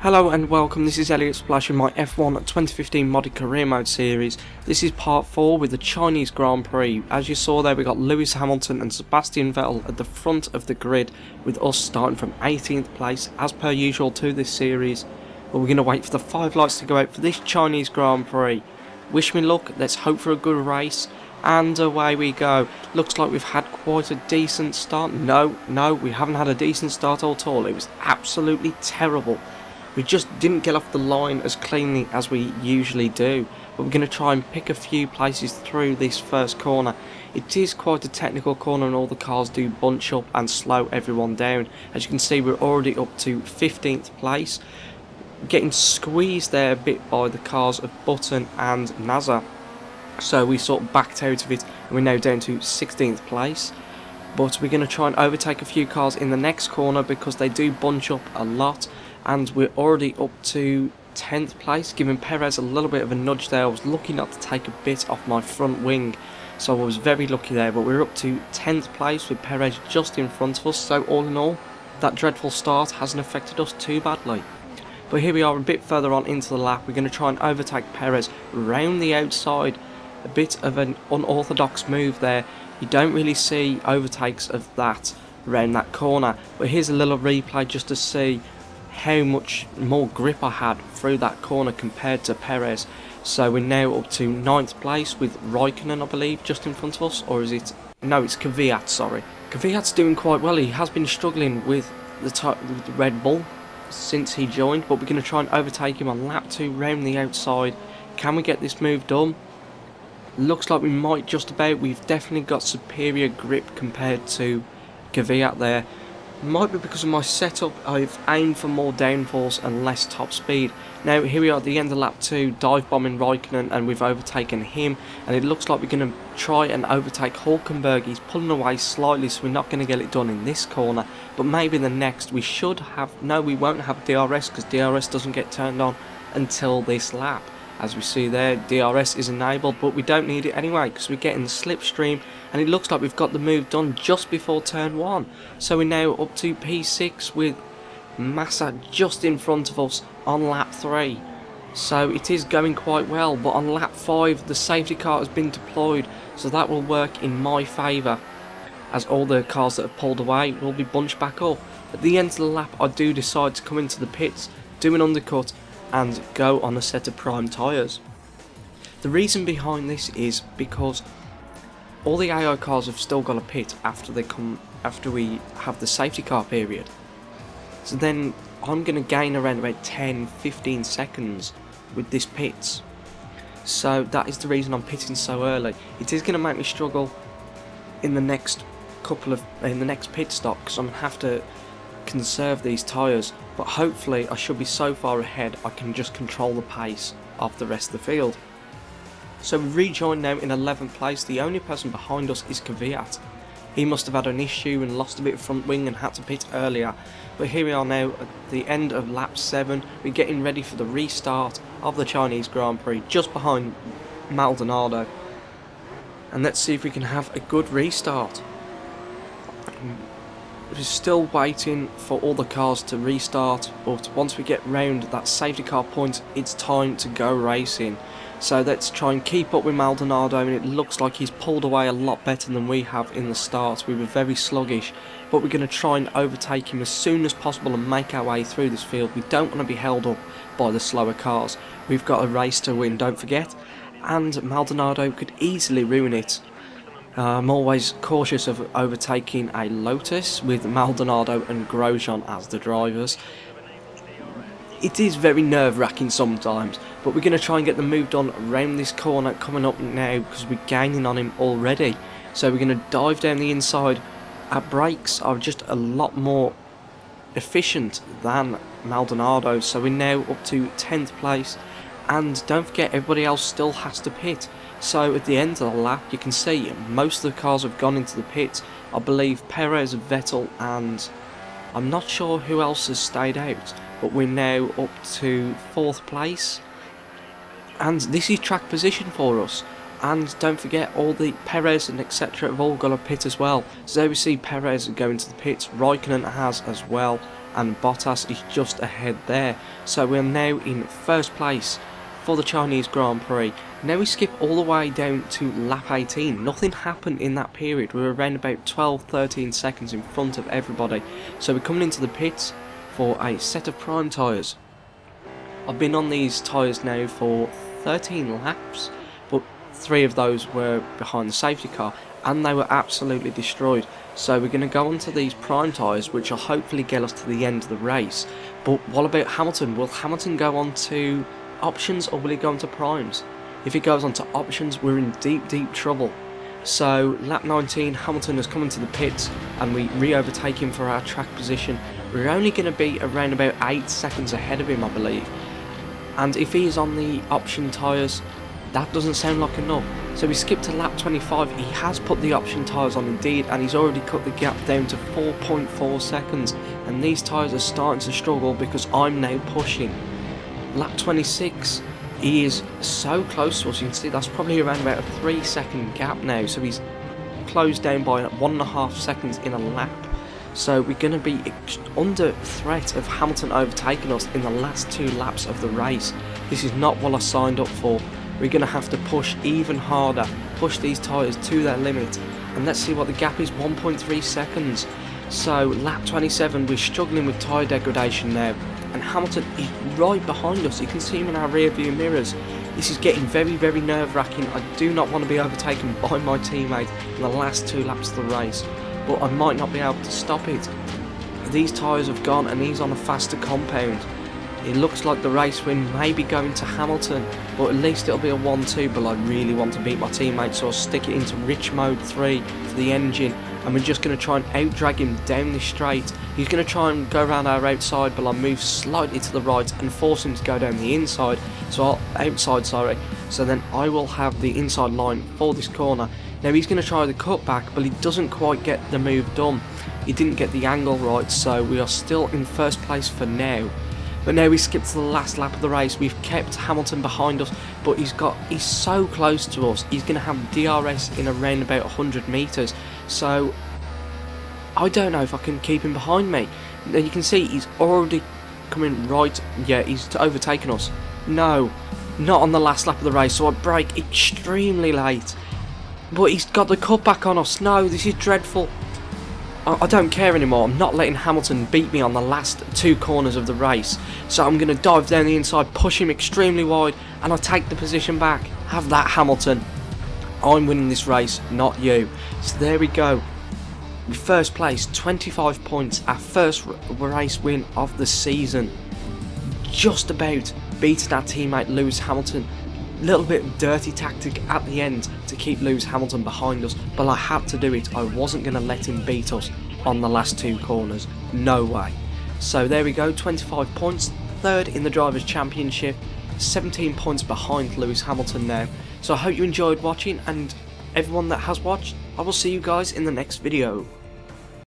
Hello and welcome, this is Elliot Splash in my F1 2015 Modded Career Mode series. This is part 4 with the Chinese Grand Prix. As you saw there, we got Lewis Hamilton and Sebastian Vettel at the front of the grid, with us starting from 18th place as per usual to this series. But we're going to wait for the 5 lights to go out for this Chinese Grand Prix. Wish me luck, let's hope for a good race, and away we go. Looks like we've had quite a decent start. No, we haven't had a decent start at all. It was absolutely terrible. We just didn't get off the line as cleanly as we usually do, but we're going to try and pick a few places through this first corner. It is quite a technical corner and all the cars do bunch up and slow everyone down. As you can see, we're already up to 15th place, getting squeezed there a bit by the cars of Button and Nasser. So we sort of backed out of it and we're now down to 16th place. But we're going to try and overtake a few cars in the next corner because they do bunch up a lot. And we're already up to 10th place, giving Perez a little bit of a nudge there. I was lucky not to take a bit off my front wing, so I was very lucky there. But we're up to 10th place with Perez just in front of us, so all in all, that dreadful start hasn't affected us too badly. But here we are a bit further on into the lap. We're going to try and overtake Perez round the outside. A bit of an unorthodox move there. You don't really see overtakes of that round that corner. But here's a little replay just to see how much more grip I had through that corner compared to Perez. So we're now up to 9th place with Raikkonen, I believe, just in front of us. Or is it? No, it's Kvyat, sorry. Kvyat's doing quite well. He has been struggling with the Red Bull since he joined, but we're going to try and overtake him on lap 2 round the outside. Can we get this move done? Looks like we might just about. We've definitely got superior grip compared to Kvyat there. Might be because of my setup. I've aimed for more downforce and less top speed. Now here we are at the end of lap 2, dive bombing Raikkonen, and we've overtaken him, and it looks like we're going to try and overtake Hulkenberg. He's pulling away slightly, so we're not going to get it done in this corner, but maybe the next. We should have, no, we won't have DRS because DRS doesn't get turned on until this lap. As we see there, DRS is enabled, but we don't need it anyway because we're getting the slipstream, and it looks like we've got the move done just before turn 1. So we're now up to P6 with Massa just in front of us on lap 3. So it is going quite well, but on lap 5 the safety car has been deployed, so that will work in my favour, as all the cars that have pulled away will be bunched back up. At the end of the lap I do decide to come into the pits, do an undercut, and go on a set of prime tyres. The reason behind this is because all the AI cars have still got a pit after we have the safety car period. So then I'm going to gain around about 10-15 seconds with this pits. So that is the reason I'm pitting so early. It is going to make me struggle in the next pit stop because I'm going to have to conserve these tyres, but hopefully I should be so far ahead I can just control the pace of the rest of the field. So we rejoin now in 11th place. The only person behind us is Kvyat. He must have had an issue and lost a bit of front wing and had to pit earlier. But here we are now at the end of lap 7. We're getting ready for the restart of the Chinese Grand Prix just behind Maldonado. And let's see if we can have a good restart. We're still waiting for all the cars to restart, but once we get round that safety car point, it's time to go racing. So let's try and keep up with Maldonado, and it looks like he's pulled away a lot better than we have in the start. We were very sluggish, but we're going to try and overtake him as soon as possible and make our way through this field. We don't want to be held up by the slower cars. We've got a race to win, don't forget, and Maldonado could easily ruin it. I'm always cautious of overtaking a Lotus with Maldonado and Grosjean as the drivers. It is very nerve-wracking sometimes, but we're going to try and get the move done around this corner coming up now because we're gaining on him already. So we're going to dive down the inside. Our brakes are just a lot more efficient than Maldonado, so we're now up to 10th place. And don't forget, everybody else still has to pit. So at the end of the lap, you can see most of the cars have gone into the pits. I believe Perez, Vettel, and I'm not sure who else has stayed out. But we're now up to 4th place. And this is track position for us. And don't forget, all the Perez and etc. have all got a pit as well. So there we see Perez going to the pits. Raikkonen has as well. and Bottas is just ahead there. So we're now in first place for the Chinese Grand Prix. Now we skip all the way down to lap 18. Nothing happened in that period. We were around about 12-13 seconds in front of everybody. So we're coming into the pits for a set of prime tyres. I've been on these tyres now for 13 laps, but 3 of those were behind the safety car, and they were absolutely destroyed. So we're going to go onto these prime tyres, which will hopefully get us to the end of the race. But what about Hamilton? Will Hamilton go on to options, or will he go on to primes? If he goes on to options, we're in deep trouble. So lap 19, Hamilton has come into the pits and we re-overtake him for our track position. We're only going to be around about 8 seconds ahead of him, I believe. And if he is on the option tyres, that doesn't sound like enough. So we skip to lap 25. He has put the option tyres on indeed, and he's already cut the gap down to 4.4 seconds. And these tyres are starting to struggle because I'm now pushing. Lap 26, he is so close to us. You can see that's probably around about a 3-second gap now. So he's closed down by 1.5 seconds in a lap. So we're going to be under threat of Hamilton overtaking us in the last 2 laps of the race. This is not what I signed up for. We're going to have to push even harder, push these tyres to their limit. And let's see what the gap is, 1.3 seconds. So lap 27, we're struggling with tyre degradation now. And Hamilton is right behind us. You can see him in our rear view mirrors. This is getting very nerve-wracking. I do not want to be overtaken by my teammate in the last 2 laps of the race. But I might not be able to stop it. These tyres have gone and he's on a faster compound. It looks like the race win may be going to Hamilton, but at least it'll be a 1-2. But I really want to beat my teammate, so I'll stick it into rich mode 3 for the engine, and we're just going to try and out-drag him down this straight. He's going to try and go around our outside, but I'll move slightly to the right and force him to go down the inside. So then I will have the inside line for this corner. Now he's going to try the cutback, but he doesn't quite get the move done. He didn't get the angle right, so we are still in first place for now. But now we skip to the last lap of the race. We've kept Hamilton behind us, but he's so close to us. He's going to have DRS in around about 100 metres. So I don't know if I can keep him behind me. Now you can see he's already coming right. Yeah, he's overtaken us. No, not on the last lap of the race. So I brake extremely late. But he's got the cutback on us. No, this is dreadful. I don't care anymore. I'm not letting Hamilton beat me on the last 2 corners of the race. So I'm going to dive down the inside, push him extremely wide, and I take the position back. Have that, Hamilton. I'm winning this race, not you. So there we go. First place, 25 points. Our first race win of the season. Just about beating our teammate Lewis Hamilton. Little bit of dirty tactic at the end to keep Lewis Hamilton behind us, but I had to do it. I wasn't going to let him beat us on the last 2 corners. No way. So there we go, 25 points, 3rd in the Drivers' Championship, 17 points behind Lewis Hamilton now. So I hope you enjoyed watching, and everyone that has watched, I will see you guys in the next video.